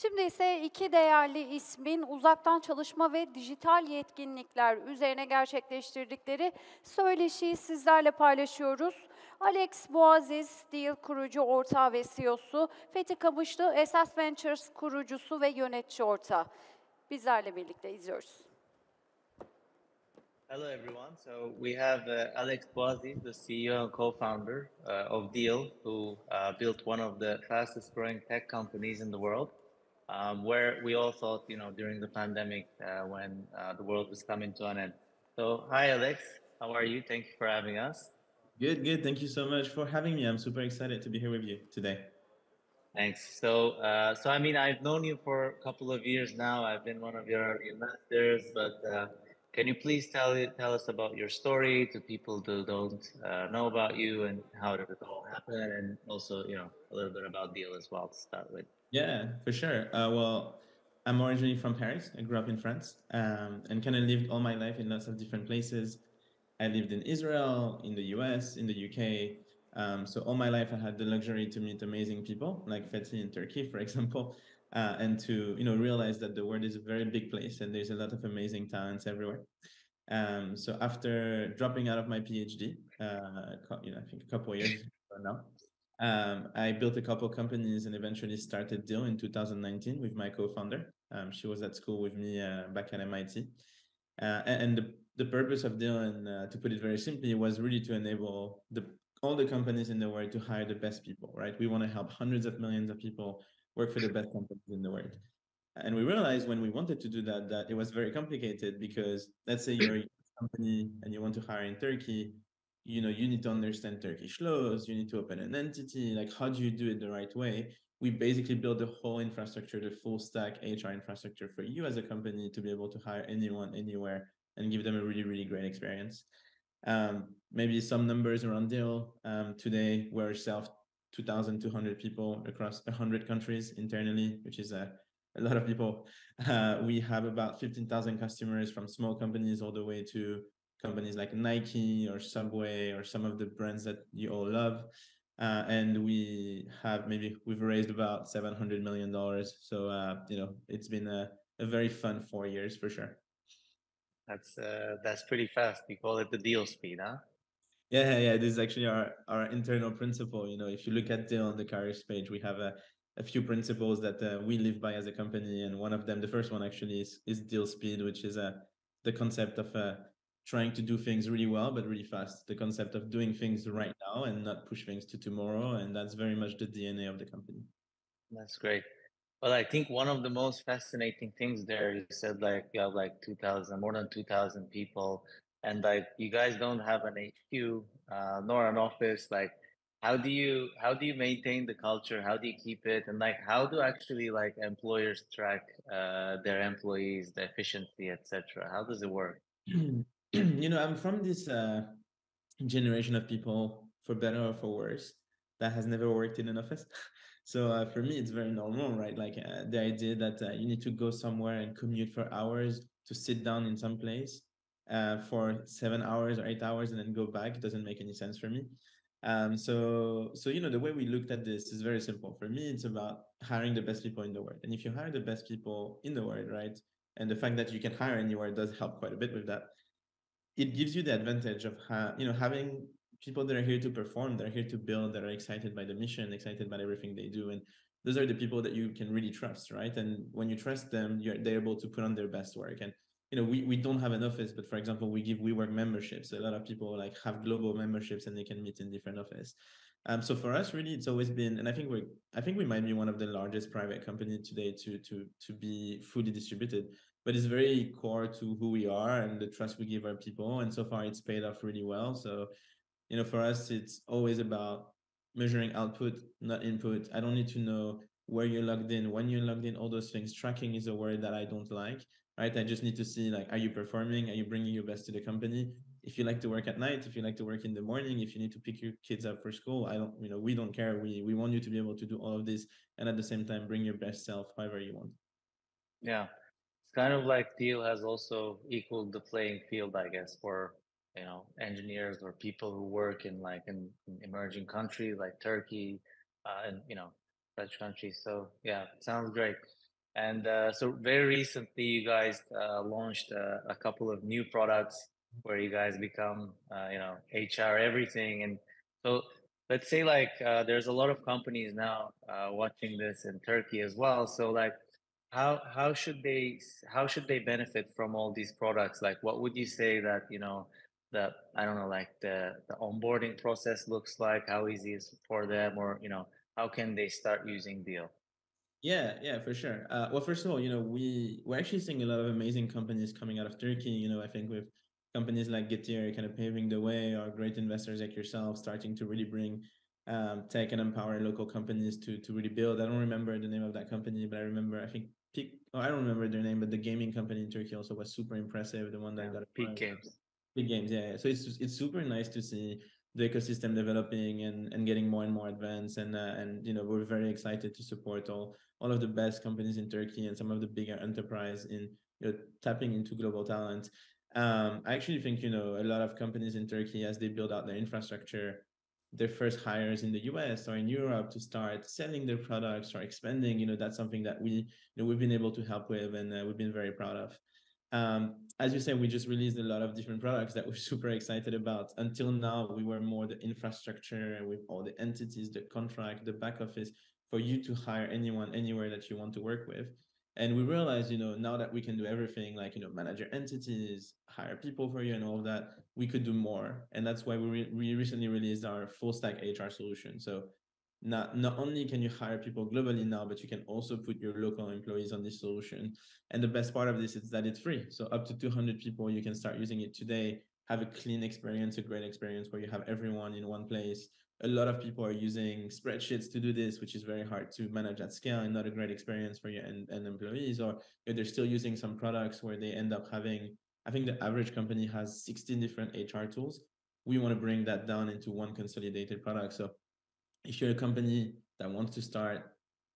Şimdi ise iki değerli ismin uzaktan çalışma ve dijital yetkinlikler üzerine gerçekleştirdikleri söyleşiyi sizlerle paylaşıyoruz. Alex Bouaziz, Deel Kurucu, Ortağı ve CEO'su, Fethi Kamışlı, Esas Ventures Kurucusu ve Yönetici Ortağı. Bizlerle birlikte izliyoruz. Hello, everyone. So we have Alex Bouaziz, the CEO and co-founder of Deel, who built one of the fastest growing tech companies in the world, where we all thought, during the pandemic when the world was coming to an end. So hi, Alex. How are you? Thank you for having us. Good, good. Thank you so much for having me. I'm super excited to be here with you today. Thanks. So I mean, I've known you for a couple of years now. I've been one of your investors, but can you please tell us about your story to people who don't know about you and how did it all happen, and also a little bit about Deal as well to start with. Yeah, for sure. Well, I'm originally from Paris. I grew up in France and kind of lived all my life in lots of different places. I lived in Israel, in the US, in the UK. So all my life, I had the luxury to meet amazing people like Fethi in Turkey, for example, and to realize that the world is a very big place and there's a lot of amazing talents everywhere. So after dropping out of my PhD, I think a couple of years ago now, I built a couple companies and eventually started Deel in 2019 with my co-founder. She was at school with me back at MIT. And the purpose of Deel, and to put it very simply, was really to enable all the companies in the world to hire the best people, right? We want to help hundreds of millions of people work for the best companies in the world. And we realized when we wanted to do that, that it was very complicated because let's say you're a company and you want to hire in Turkey, you need to understand Turkish laws, you need to open an entity. Like, how do you do it the right way? We basically build the whole infrastructure, the full stack HR infrastructure for you as a company to be able to hire anyone, anywhere, and give them a really, really great experience. Maybe some numbers around Deel. Today, we're self 2,200 people across 100 countries internally, which is a lot of people. We have about 15,000 customers from small companies all the way to companies like Nike or Subway or some of the brands that you all love. And we've raised about $700 million. So, it's been a very fun 4 years for sure. That's pretty fast. You call it the Deal speed, huh? Yeah. This is actually our internal principle. If you look at Deel on the careers page, we have a few principles that we live by as a company, and one of them, the first one actually, is Deel speed, which is the concept of trying to do things really well but really fast. The concept of doing things right now and not push things to tomorrow, and that's very much the DNA of the company. That's great. Well, I think one of the most fascinating things there, you said like you have like 2,000, more than 2,000 people, and like you guys don't have an HQ nor an office. Like, how do you maintain the culture? How do you keep it? And like, how do actually like employers track their employees, the efficiency, etc.? How does it work? I'm from this generation of people, for better or for worse, that has never worked in an office. So for me, it's very normal, right? Like the idea that you need to go somewhere and commute for hours to sit down in some place for 7 hours or 8 hours and then go back doesn't make any sense for me. So the way we looked at this is very simple. For me, it's about hiring the best people in the world. And if you hire the best people in the world, right, and the fact that you can hire anywhere does help quite a bit with that. It gives you the advantage of having people that are here to perform, that are here to build, that are excited by the mission, excited by everything they do, and those are the people that you can really trust, right? And when you trust them, they're able to put on their best work. And we don't have an office, but for example, we give WeWork memberships. A lot of people like have global memberships and they can meet in different offices. So for us, really, it's always been, and I think we might be one of the largest private company today to be fully distributed, but it's very core to who we are and the trust we give our people. And so far, it's paid off really well. So, for us, it's always about measuring output, not input. I don't need to know where you're logged in, when you're logged in, all those things. Tracking is a word that I don't like, right? I just need to see, like, are you performing? Are you bringing your best to the company? If you like to work at night, if you like to work in the morning, if you need to pick your kids up for school, we don't care. We want you to be able to do all of this and at the same time bring your best self however you want. Yeah. It's kind of like Deal has also equaled the playing field, I guess, for engineers or people who work in emerging countries like Turkey and such countries. So yeah, it sounds great. And so very recently, you guys launched a couple of new products where you guys become, HR everything. And so let's say like there's a lot of companies now watching this in Turkey as well. So like, how should they benefit from all these products? Like, what would you say that that I don't know, like the onboarding process looks like? How easy is it for them, or how can they start using Deal? Yeah, for sure. Well, first of all, we're actually seeing a lot of amazing companies coming out of Turkey. I think with companies like Getir kind of paving the way, or great investors like yourself starting to really bring tech and empower local companies to really build. I don't remember the name of that company, but I remember I think I don't remember their name, but the gaming company in Turkey also was super impressive. The one that Yeah, got peak acquired. games. Big games, yeah. So it's super nice to see the ecosystem developing and getting more and more advanced, and we're very excited to support all of the best companies in Turkey and some of the bigger enterprise in tapping into global talent. I actually think a lot of companies in Turkey, as they build out their infrastructure, their first hires in the US or in Europe to start selling their products or expanding, that's something that we've been able to help with, and we've been very proud of. As you said, we just released a lot of different products that we're super excited about. Until now, we were more the infrastructure with all the entities, the contract, the back office for you to hire anyone, anywhere that you want to work with. And we realized, now that we can do everything, like, manage your entities, hire people for you and all of that, we could do more. And that's why we recently released our full stack HR solution. So not only can you hire people globally now, but you can also put your local employees on this solution. And the best part of this is that it's free. So up to 200 people, you can start using it today, have a clean experience, a great experience where you have everyone in one place. A lot of people are using spreadsheets to do this, which is very hard to manage at scale and not a great experience for you and employees. Or if they're still using some products where they end up having, I think the average company has 16 different HR tools. We want to bring that down into one consolidated product. So if you're a company that wants to start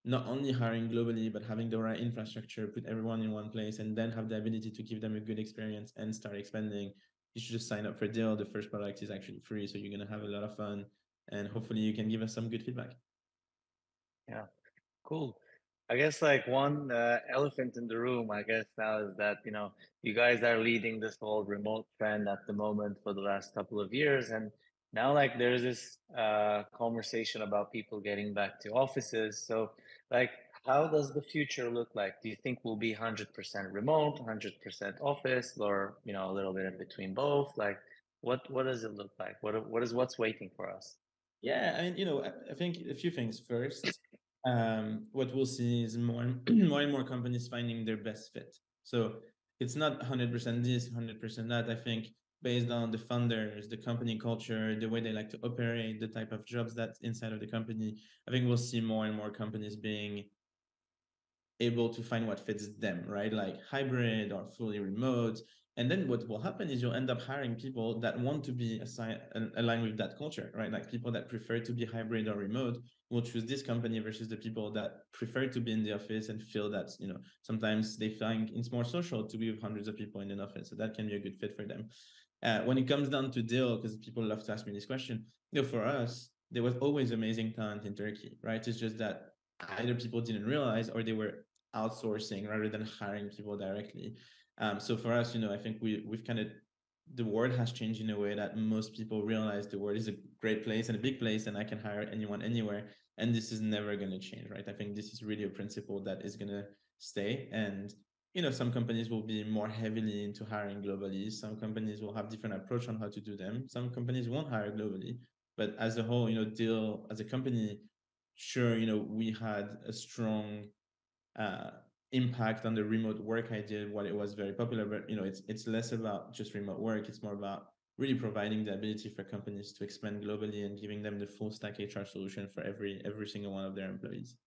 not only hiring globally, but having the right infrastructure, put everyone in one place, and then have the ability to give them a good experience and start expanding, you should just sign up for Deel. The first product is actually free, so you're going to have a lot of fun, and hopefully you can give us some good feedback. Yeah, cool. I guess like one elephant in the room, I guess now is that, you guys are leading this whole remote trend at the moment for the last couple of years. And now like there's this conversation about people getting back to offices. So like, how does the future look like? Do you think we'll be 100% remote, 100% office, or, a little bit in between both? Like, what does it look like? What's waiting for us? Yeah, I mean, I think a few things. First, what we'll see is more more and more companies finding their best fit. So it's not 100% this, 100% that. I think based on the founders, the company culture, the way they like to operate, the type of jobs that's inside of the company, I think we'll see more and more companies being able to find what fits them, right? Like hybrid or fully remote. And then what will happen is you'll end up hiring people that want to be aligned with that culture, right? Like people that prefer to be hybrid or remote will choose this company versus the people that prefer to be in the office and feel that, sometimes they find it's more social to be with hundreds of people in an office. So that can be a good fit for them. When it comes down to Deel, because people love to ask me this question, for us, there was always amazing talent in Turkey, right? It's just that either people didn't realize or they were outsourcing rather than hiring people directly. So for us, I think we've kind of, the world has changed in a way that most people realize the world is a great place and a big place, and I can hire anyone anywhere. And this is never going to change, right? I think this is really a principle that is going to stay. And some companies will be more heavily into hiring globally. Some companies will have different approach on how to do them. Some companies won't hire globally. But as a whole, Deel as a company, sure, we had a strong uh, impact on the remote work I did while it was very popular. But it's less about just remote work. It's more about really providing the ability for companies to expand globally and giving them the full stack HR solution for every single one of their employees.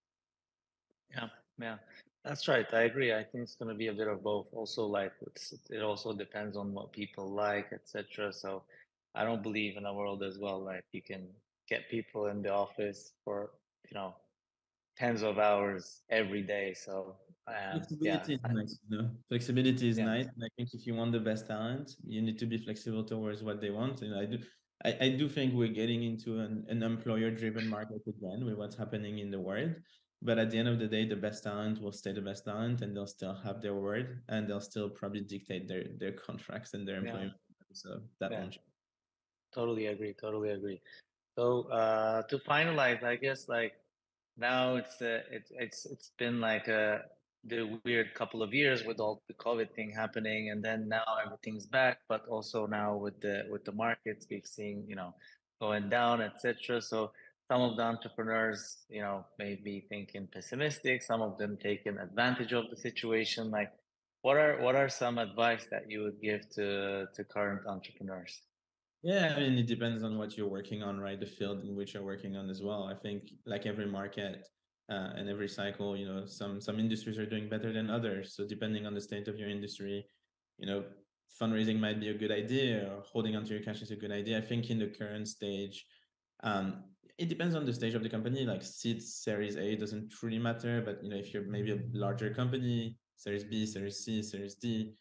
Yeah, that's right. I agree. I think it's going to be a bit of both. Also, like it also depends on what people like, etc. So I don't believe in a world as well like you can get people in the office for tens of hours every day. So yeah, Flexibility is nice, Flexibility is yeah, nice. And I think if you want the best talent, you need to be flexible towards what they want. And I do think we're getting into an employer-driven market again with what's happening in the world. But at the end of the day, the best talent will stay the best talent, and they'll still have their word, and they'll still probably dictate their contracts and their employment. So that won't change. Totally agree. Totally agree. So to finalize, I guess like now it's been like the weird couple of years with all the COVID thing happening, and then now everything's back, but also now with the markets we've seen, going down, etc. So some of the entrepreneurs, may be thinking pessimistic, some of them taking advantage of the situation. Like, what are some advice that you would give to current entrepreneurs? Yeah, I mean, it depends on what you're working on, right? The field in which you're working on as well. I think like every market and every cycle, some industries are doing better than others. So depending on the state of your industry, you know, fundraising might be a good idea, or holding onto your cash is a good idea. I think in the current stage, it depends on the stage of the company. Like seed, Series A doesn't truly matter, but if you're maybe a larger company, Series B, Series C, Series D,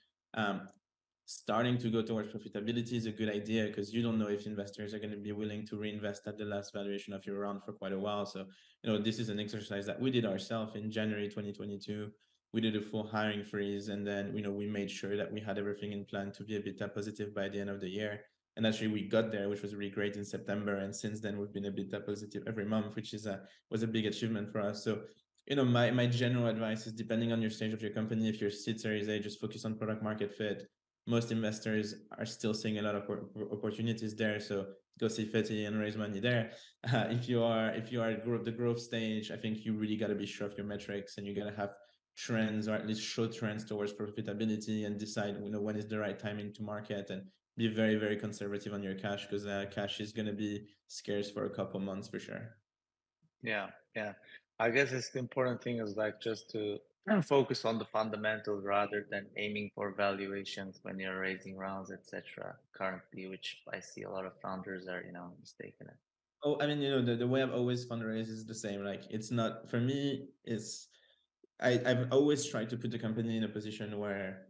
starting to go towards profitability is a good idea, because you don't know if investors are going to be willing to reinvest at the last valuation of your round for quite a while. So, this is an exercise that we did ourselves in January 2022. We did a full hiring freeze, and then, we made sure that we had everything in plan to be EBITDA positive by the end of the year. And actually we got there, which was really great in September. And since then we've been EBITDA positive every month, which was a big achievement for us. So, my general advice is, depending on your stage of your company, if you're seed, Series A, just focus on product market fit. Most investors are still seeing a lot of opportunities there, so go see Fethi and raise money there. If you are at the growth stage, I think you really got to be sure of your metrics, and you got to have trends, or at least show trends towards profitability, and decide when is the right timing to market, and be very, very conservative on your cash, because cash is going to be scarce for a couple months for sure. Yeah, I guess it's the important thing is like just to focus on the fundamentals rather than aiming for valuations when you're raising rounds, etc. Currently, which I see a lot of founders are, mistaken it. Oh, I mean, the way I've always fundraised is the same. Like, it's not, for me, I've always tried to put the company in a position where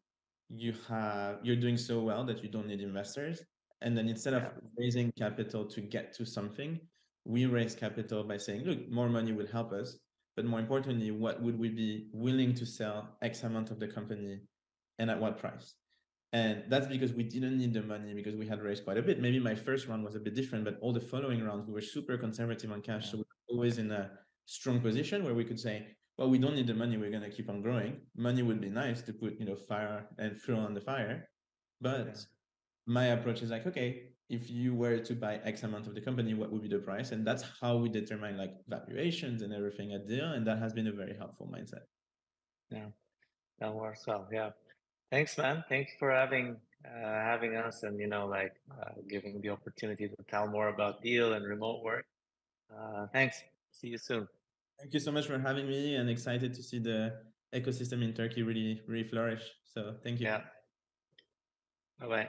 you're doing so well that you don't need investors. And then instead of raising capital to get to something, we raise capital by saying, look, more money will help us. But more importantly, what would we be willing to sell X amount of the company, and at what price? And that's because we didn't need the money, because we had raised quite a bit. Maybe my first round was a bit different, but all the following rounds, we were super conservative on cash. So we were always in a strong position where we could say, well, we don't need the money. We're going to keep on growing. Money would be nice to put, fire and fuel on the fire. But my approach is like, okay, if you were to buy X amount of the company, what would be the price? And that's how we determine like valuations and everything at Deel. And that has been a very helpful mindset. Yeah, that works well. Yeah. Thanks, man. Thanks for having us, and giving the opportunity to tell more about Deel and remote work. Thanks. See you soon. Thank you so much for having me, and excited to see the ecosystem in Turkey really, really flourish. So thank you. Yeah. Bye bye.